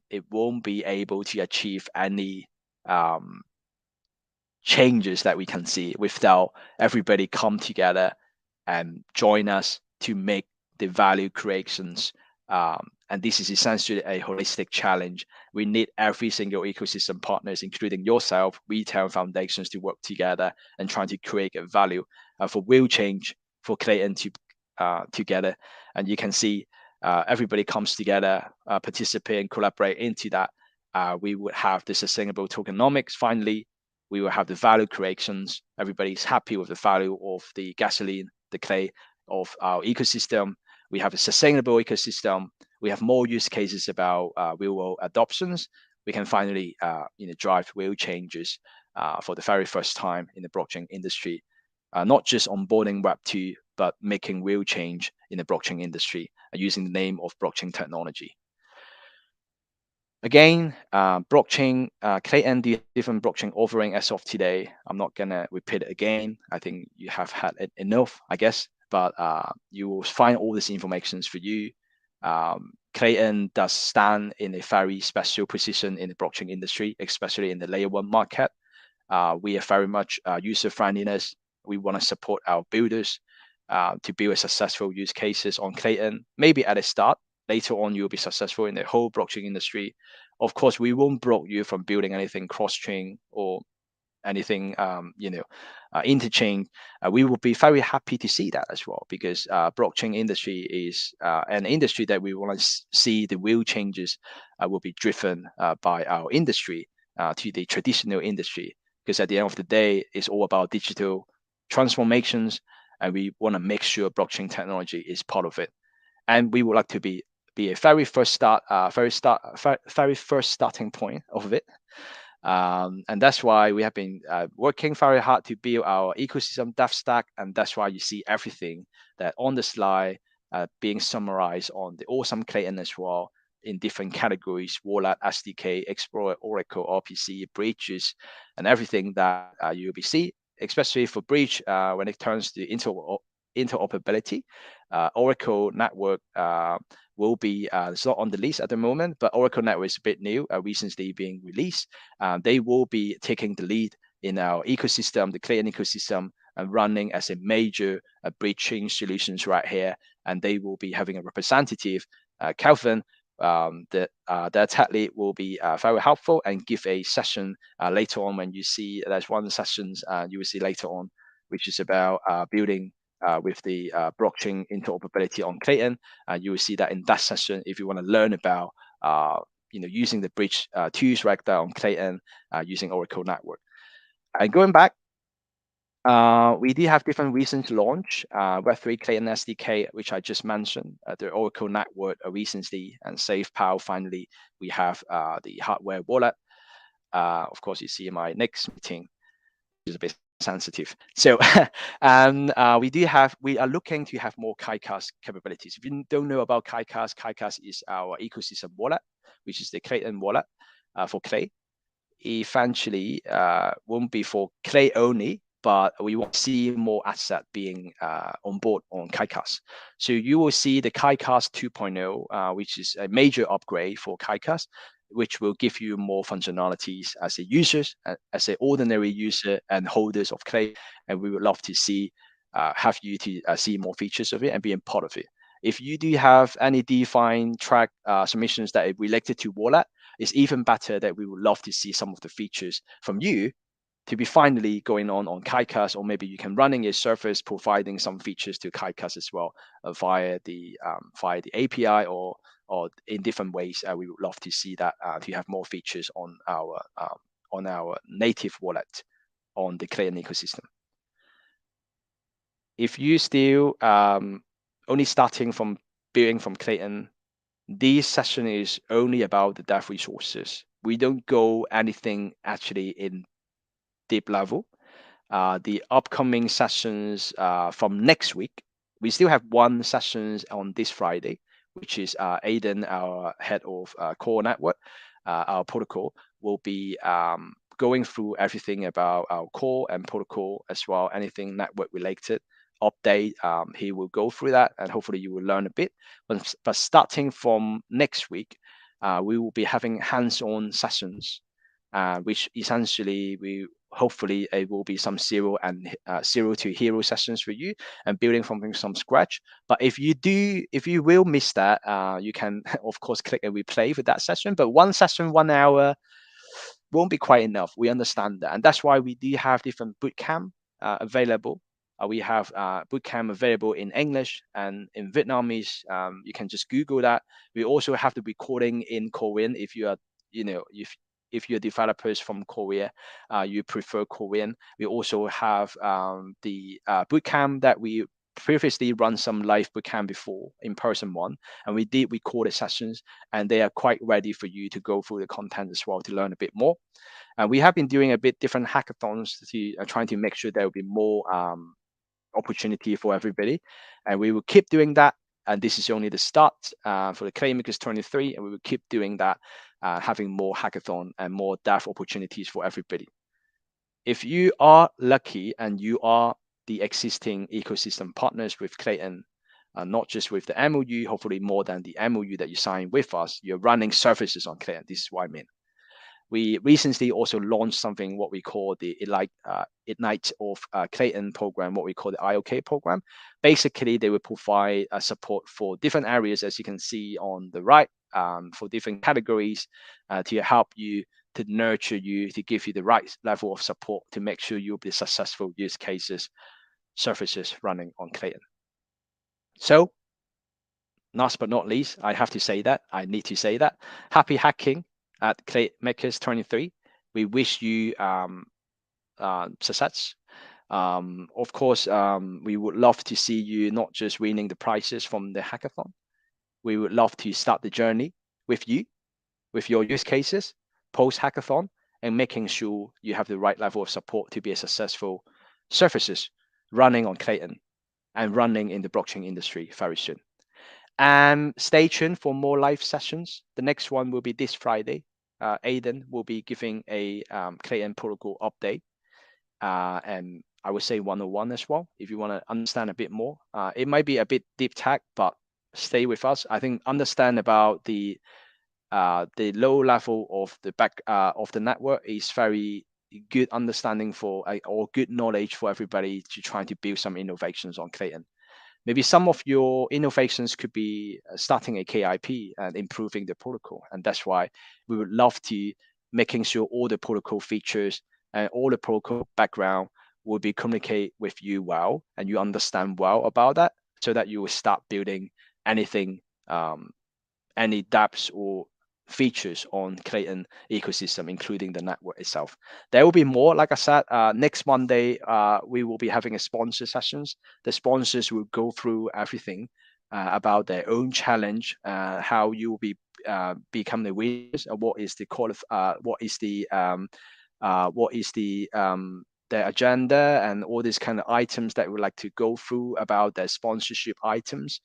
it won't be able to achieve any changes that we can see without everybody come together and join us to make the value creations. And this is essentially a holistic challenge. We need every single ecosystem partners, including yourself, retail foundations, to work together and trying to create a value for real change for Klaytn to together. And you can see everybody comes together, participate and collaborate into that. We would have the sustainable tokenomics finally. We will have the value creations. Everybody's happy with the value of the gasoline, the clay of our ecosystem. We have a sustainable ecosystem. We have more use cases about real world adoptions. We can finally drive real changes for the very first time in the blockchain industry. Not just onboarding Web2, but making real change in the blockchain industry using the name of blockchain technology. Again, blockchain, Klaytn different blockchain offering as of today. I'm not gonna repeat it again. I think you have had it enough, I guess. But you will find all this information for you. Klaytn does stand in a very special position in the blockchain industry, especially in the layer one market. We are very much user friendliness. We want to support our builders to build a successful use cases on Klaytn. Maybe at the start, later on you'll be successful in the whole blockchain industry. Of course, we won't block you from building anything cross-chain or anything interchain. We will be very happy to see that as well, because blockchain industry is an industry that we want to see the real changes will be driven by our industry to the traditional industry, because at the end of the day, it's all about digital transformations, and we want to make sure blockchain technology is part of it. And we would like to be a very first starting point of it. And that's why we have been working very hard to build our ecosystem dev stack, and that's why you see everything that on the slide being summarized on the awesome Klaytn as well, in different categories: wallet, SDK, Explorer, Oracle, RPC, bridges, and everything that you'll be see, especially for bridge when it turns to interoperability. Oracle network will be it's not on the list at the moment, but Oracle network is a bit new, recently being released. They will be taking the lead in our ecosystem, the Klaytn ecosystem, and running as a major bridge chain solutions right here. And they will be having a representative, Klaytn, that tech lead will be very helpful and give a session later on. When you see there's one sessions you will see later on, which is about building with the blockchain interoperability on Klaytn. You will see that in that session if you want to learn about using the bridge tools right there on Klaytn using Oracle Network. And going back, we do have different recent launch, Web3 Klaytn SDK, which I just mentioned, the Oracle Network recently, and SafePower finally. We have the hardware wallet. Of course, you see in my next meeting, which is a bit sensitive. So, and we are looking to have more KYCAS capabilities. If you don't know about KYCAS, KYCAS is our ecosystem wallet, which is the Klaytn wallet for Klay. Eventually, won't be for Klay only, but we want to see more asset being on board on KYCAS. So you will see the KYCAS 2.0, which is a major upgrade for KYCAS, which will give you more functionalities as a users, as an ordinary user and holders of Klay. And we would love to see, have you to see more features of it and being part of it. If you do have any defined track submissions that are related to wallet, it's even better that we would love to see some of the features from you to be finally going on KYCAS, or maybe you can running a service providing some features to KYCAS as well via the API or in different ways. We would love to see that to have more features on our native wallet on the Klaytn ecosystem. If you still only starting from building from Klaytn, this session is only about the dev resources. We don't go anything actually in deep level. The upcoming sessions from next week, we still have one sessions on this Friday, which is Aiden, our head of core network, our protocol, will be going through everything about our core and protocol as well, anything network related update. He will go through that, and hopefully you will learn a bit. But starting from next week, we will be having hands-on sessions, which essentially hopefully it will be some zero to hero sessions for you and building something from scratch. But if you will miss that, you can of course click and replay for that session. But one session, 1 hour won't be quite enough. We understand that, and that's why we do have different bootcamp available. We have bootcamp available in English and in Vietnamese. You can just Google that. We also have the recording in Korean if you are, if you're developers from Korea, you prefer Korean. We also have the bootcamp that we previously run some live bootcamp before, in-person one, and we did record the sessions, and they are quite ready for you to go through the content as well to learn a bit more. And we have been doing a bit different hackathons to trying to make sure there will be more opportunity for everybody, and we will keep doing that. And this is only the start for the Klaymakers 23, and we will keep doing that, having more hackathon and more dev opportunities for everybody. If you are lucky and you are the existing ecosystem partners with Klaytn, not just with the MOU, hopefully more than the MOU that you sign with us, you're running services on Klaytn. This is what I mean. We recently also launched something what we call the Ignite of Klaytn program, what we call the IOK program. Basically, they will provide support for different areas, as you can see on the right, for different categories to help you, to nurture you, to give you the right level of support to make sure you'll be successful use cases, services running on Klaytn. So, last but not least, I have to say that, I need to say that, happy hacking at Klaymakers 23. We wish you success. Of course, we would love to see you not just winning the prizes from the hackathon. We would love to start the journey with you, with your use cases, post hackathon, and making sure you have the right level of support to be a successful services running on Klaytn and running in the blockchain industry very soon. And stay tuned for more live sessions. The next one will be this Friday. Aiden will be giving a Klaytn protocol update, and I would say 101 as well. If you want to understand a bit more, it might be a bit deep tech, but stay with us. I think understand about the low level of the back of the network is very good understanding for or good knowledge for everybody to try to build some innovations on Klaytn. Maybe some of your innovations could be starting a KIP and improving the protocol. And that's why we would love to making sure all the protocol features and all the protocol background will be communicate with you well and you understand well about that so that you will start building anything, any dApps or features on Klaytn ecosystem, including the network itself. There will be more, like I said, next Monday, we will be having a sponsor sessions. The sponsors will go through everything about their own challenge, how you will be become the winners, what is the their agenda and all these kind of items that we would like to go through about their sponsorship items,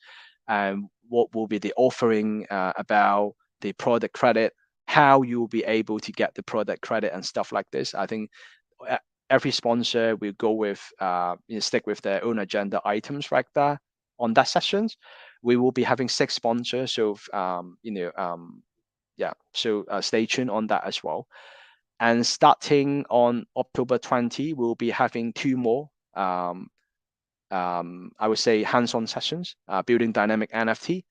and what will be the offering about the product credit, how you will be able to get the product credit and stuff like this. I think every sponsor will go with stick with their own agenda items like that. On that sessions, we will be having 6 sponsors, so so stay tuned on that as well. And starting on October 20, we'll be having 2 more I would say hands-on sessions, building dynamic NFT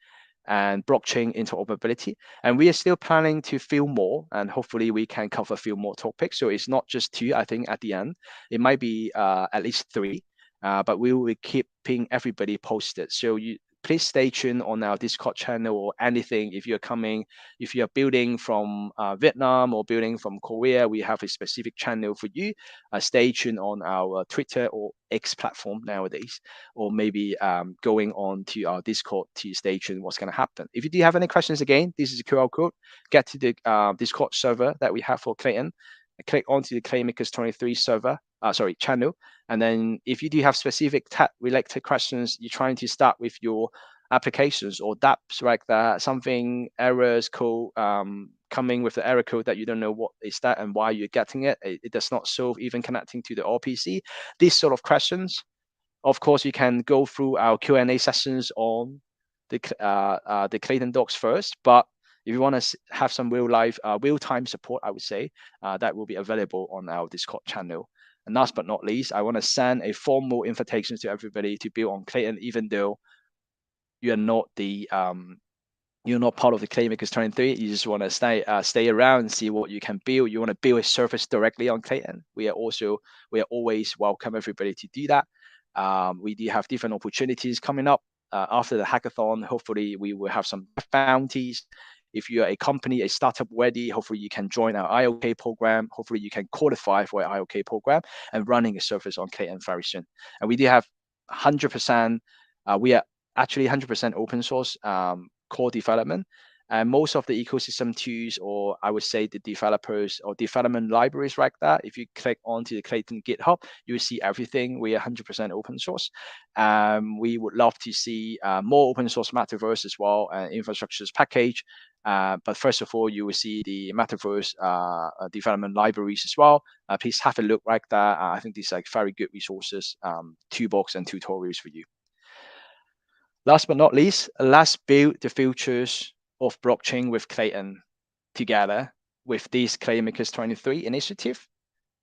and blockchain interoperability. And we are still planning to film more, and hopefully we can cover a few more topics. So it's not just 2, I think at the end, it might be at least 3, but we will be keeping everybody posted. So please stay tuned on our Discord channel or anything. If you're building from Vietnam or building from Korea, we have a specific channel for you. Stay tuned on our Twitter or X platform nowadays, or maybe going on to our Discord to stay tuned what's going to happen. If you do have any questions, again, this is a QR code. Get to the Discord server that we have for Klaytn. Click onto the Klaymakers 23 channel. And then if you do have specific tech-related questions, you're trying to start with your applications or dApps like that, something errors code coming with the error code that you don't know what is that and why you're getting it. It does not solve even connecting to the RPC. These sort of questions, of course, you can go through our Q&A sessions on the Klaytn docs first, but if you want to have some real-time support, I would say that will be available on our Discord channel. And last but not least, I want to send a formal invitation to everybody to build on Klaytn, even though you're not you're not part of the Klaymakers 23. You just want to stay around and see what you can build. You want to build a service directly on Klaytn. We are always welcome everybody to do that. We do have different opportunities coming up after the hackathon. Hopefully, we will have some bounties. If you're a company, a startup ready, hopefully you can join our IOK program. Hopefully you can qualify for our IOK program and running a service on Klaytn very soon. And we do have 100%, we are actually 100% open source core development. And most of the ecosystem tools, or I would say the developers or development libraries like that, if you click onto the Klaytn GitHub, you will see everything. We are 100% open source. We would love to see more open source Metaverse as well, infrastructures package. But first of all, you will see the Metaverse development libraries as well. Please have a look like that. I think these are very good resources, toolbox and tutorials for you. Last but not least, let's build the futures of blockchain with Klaytn together with this Klaymakers 23 initiative.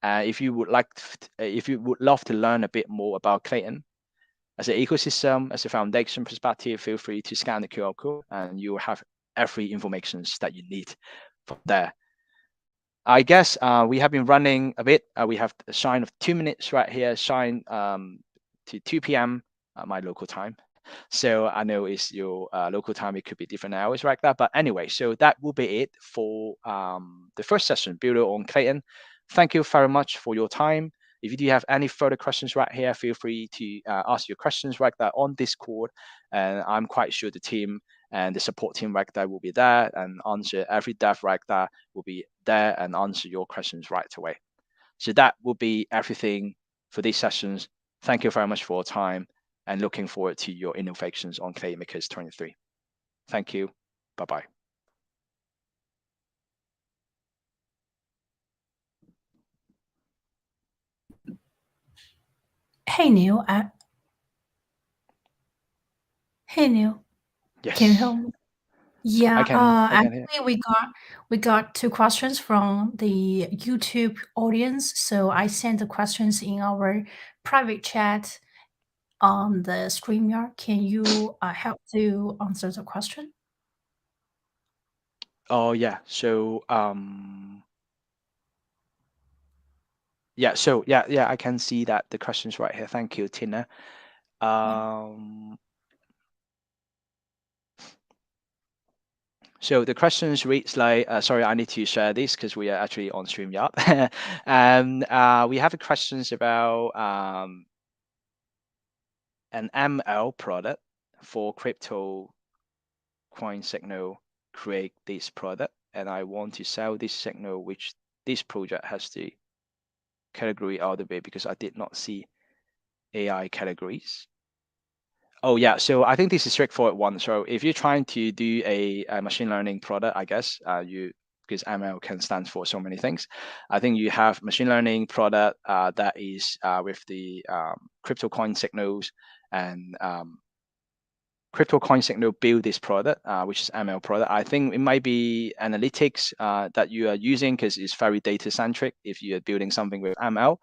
If you would love to learn a bit more about Klaytn as an ecosystem, as a foundation perspective, feel free to scan the QR code and you will have every information that you need from there. I guess we have been running a bit. We have a shine of 2 minutes right here, shine to 2 p.m. My local time. So I know it's your local time. It could be different hours like that. But anyway, so that will be it for the first session, Buidl on Klaytn. Thank you very much for your time. If you do have any further questions right here, feel free to ask your questions like that on Discord. And I'm quite sure the team and the support team like that will be there and answer every dev like that will be there and answer your questions right away. So that will be everything for these sessions. Thank you very much for your time and looking forward to your innovations on Klaymakers 23. Thank you. Bye-bye. Hey, Neil. Hey, Neil. Yes. Can you help me? Yeah, I can hear. actually, we got two questions from the YouTube audience. So I sent the questions in our private chat on the StreamYard. Can you help to answer the question? Oh yeah. So I can see that the questions right here. Thank you, Tina. Yeah. Um, so the questions reads like, sorry, I need to share this because we are actually on StreamYard. And we have questions about an ML product for crypto coin signal create this product, and I want to sell this signal, which this project has the category out of it because I did not see AI categories. Oh yeah, so I think this is straightforward one. So if you're trying to do a machine learning product, I guess you because ML can stand for so many things. I think you have machine learning product that is with the crypto coin signals and crypto coin signal build this product, which is ML product. I think it might be analytics that you are using because it's very data centric if you're building something with ML.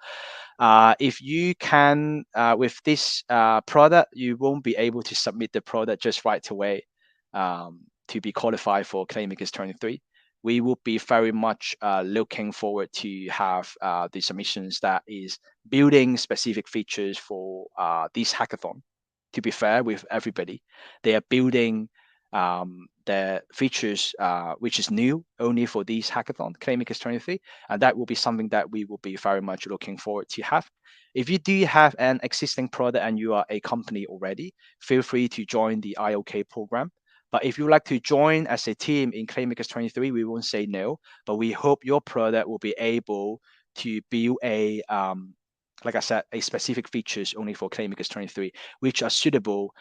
If you can, with this product, you won't be able to submit the product just right away to be qualified for Klaymakers 23. We will be very much looking forward to have the submissions that is building specific features for this hackathon. To be fair with everybody, they are building their features, which is new only for these hackathon, Klaymakers 23, and that will be something that we will be very much looking forward to have. If you do have an existing product and you are a company already, feel free to join the IOK program. But if you like to join as a team in Klaymakers 23, we won't say no, but we hope your product will be able to build like I said, a specific features only for Klaymakers 23, which are suitable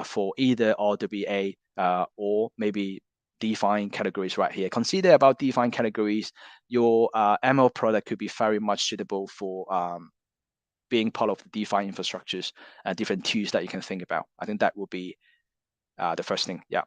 for either RWA or maybe defined categories right here. Consider about defined categories. Your ML product could be very much suitable for being part of the DeFi infrastructures and different tools that you can think about. I think that will be the first thing. Yeah.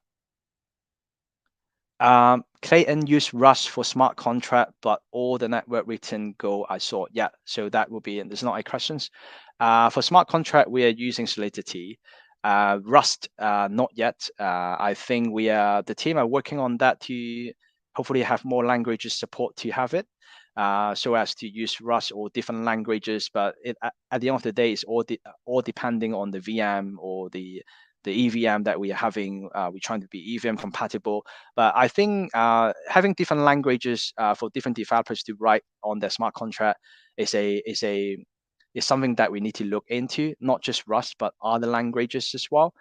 Klaytn used Rust for smart contract, but all the network written Go I saw. Yeah, so that will be, and there's not a questions. For smart contract, we are using Solidity. Rust, not yet. I think the team are working on that to hopefully have more languages support to have it. So as to use Rust or different languages, but at the end of the day, it's all depending on the VM or the EVM that we are having. We're trying to be EVM compatible, but I think having different languages for different developers to write on their smart contract is something that we need to look into, not just Rust but other languages as well.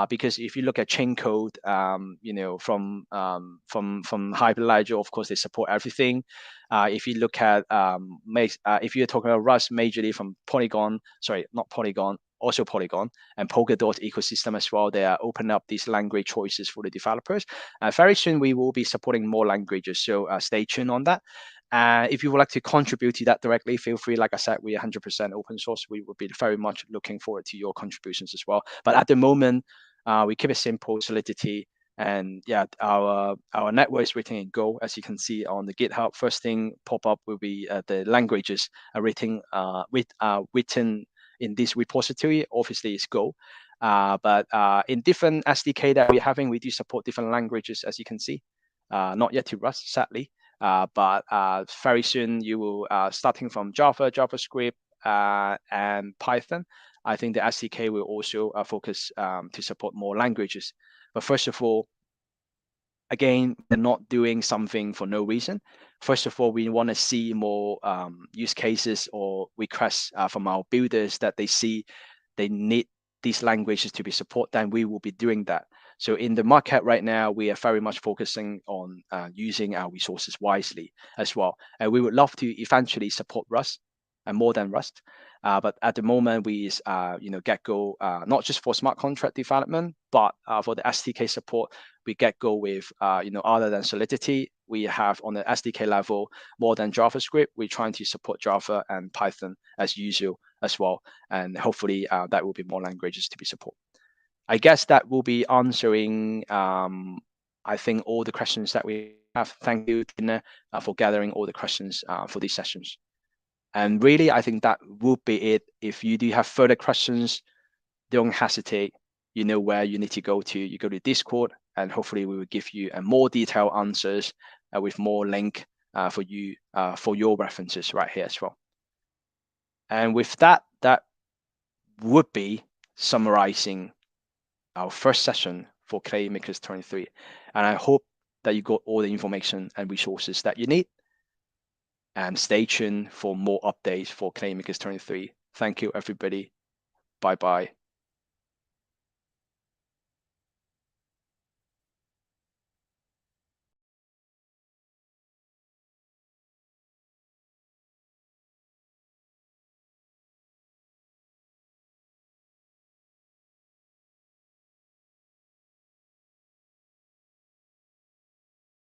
Because if you look at chain code, from Hyperledger, of course they support everything. If you look at if you're talking about Rust, majorly from Polygon, sorry, not Polygon, also Polygon and Polkadot ecosystem as well. They are opening up these language choices for the developers. Very soon we will be supporting more languages, so stay tuned on that. If you would like to contribute to that directly, feel free. Like I said, we are 100% open source. We will be very much looking forward to your contributions as well. But at the moment, we keep it simple, Solidity, and yeah, our network is written in Go, as you can see on the GitHub. First thing pop up will be the languages are written in this repository. Obviously, it's Go. But in different SDK that we're having, we do support different languages, as you can see. Not yet to Rust, sadly. But very soon you will starting from Java, JavaScript, and Python. I think the SDK will also focus to support more languages. But first of all, again, they're not doing something for no reason. First of all, we want to see more use cases or requests from our builders that they see they need these languages to be supported, then we will be doing that. So in the market right now, we are very much focusing on using our resources wisely as well. And we would love to eventually support Rust and more than Rust. But at the moment, we get Go not just for smart contract development, but for the SDK support, we get Go with other than Solidity, we have on the SDK level more than JavaScript. We're trying to support Java and Python as usual as well, and hopefully that will be more languages to be supported. I guess that will be answering I think all the questions that we have. Thank you, Tina, for gathering all the questions for these sessions. And really, I think that would be it. If you do have further questions, don't hesitate. You know where you need to go to. You go to Discord, and hopefully we will give you more detailed answers with more link for you for your references right here as well. And with that, that would be summarizing our first session for Klaymakers 23. And I hope that you got all the information and resources that you need. And stay tuned for more updates for Klaymakers 23. Thank you, everybody. Bye bye.